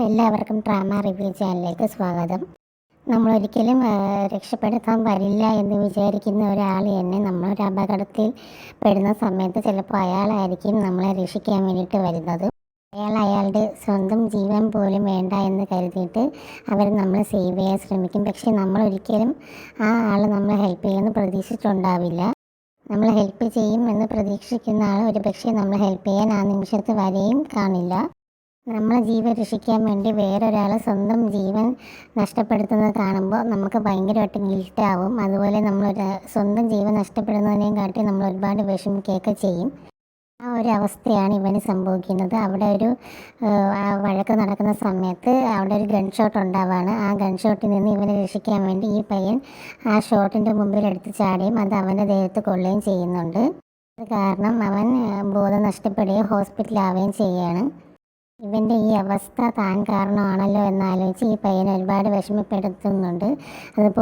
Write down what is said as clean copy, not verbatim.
എല്ലാവർക്കും drama review ചാനലിലേക്ക് സ്വാഗതം. നമ്മളൊരിക്കലും രക്ഷപ്പെടുത്താൻ വരില്ല എന്ന് വിചാരിക്കുന്ന ഒരാൾ തന്നെ നമ്മളൊരു അപകടത്തിൽ പെടുന്ന സമയത്ത് ചിലപ്പോൾ അയാളായിരിക്കും നമ്മളെ രക്ഷിക്കാൻ വേണ്ടിയിട്ട് വരുന്നത്. അയാളുടെ സ്വന്തം ജീവൻ പോലും വേണ്ട എന്ന് കരുതിയിട്ട് അവർ നമ്മളെ സേവ് ചെയ്യാൻ ശ്രമിക്കും. പക്ഷേ നമ്മളൊരിക്കലും ആ ആൾ നമ്മളെ ഹെൽപ്പ് ചെയ്യുമെന്ന് പ്രതീക്ഷിച്ചിട്ടുണ്ടാവില്ല. നമ്മളെ ഹെൽപ്പ് ചെയ്യും എന്ന് പ്രതീക്ഷിക്കുന്ന ആൾ ഒരു പക്ഷേ നമ്മളെ ഹെൽപ്പ് ചെയ്യാൻ ആ നിമിഷത്ത് വരെയും കാണില്ല. നമ്മളെ ജീവൻ രക്ഷിക്കാൻ വേണ്ടി വേറൊരാൾ സ്വന്തം ജീവൻ നഷ്ടപ്പെടുത്തുന്നത് കാണുമ്പോൾ നമുക്ക് ഭയങ്കരമായിട്ട് ഗിൽറ്റാവും. അതുപോലെ നമ്മളൊരു സ്വന്തം ജീവൻ നഷ്ടപ്പെടുന്നതിനെയും കാട്ടി നമ്മൾ ഒരുപാട് വിഷമിക്കുകയൊക്കെ ചെയ്യും. ആ ഒരു അവസ്ഥയാണ് ഇവന് സംഭവിക്കുന്നത്. അവിടെ ഒരു വഴക്ക് നടക്കുന്ന സമയത്ത് അവിടെ ഒരു ഗൺ ഷോട്ട് ഉണ്ടാവുകയാണ്. ആ ഗൺ ഷോട്ടിൽ നിന്ന് ഇവനെ രക്ഷിക്കാൻ വേണ്ടി ഈ പയ്യൻ ആ ഷോട്ടിൻ്റെ മുമ്പിൽ എടുത്ത് ചാടുകയും അത് അവൻ്റെ ദേഹത്ത് കൊള്ളുകയും ചെയ്യുന്നുണ്ട്. അത് കാരണം അവൻ ബോധം നഷ്ടപ്പെടുകയും ഹോസ്പിറ്റലാവുകയും ചെയ്യുകയാണ്. ഇവൻ്റെ ഈ അവസ്ഥ താൻ കാരണമാണല്ലോ എന്നാലോചിച്ച് ഈ പയ്യനെ ഒരുപാട് വിഷമപ്പെടുത്തുന്നുണ്ട്. അതുപോലെ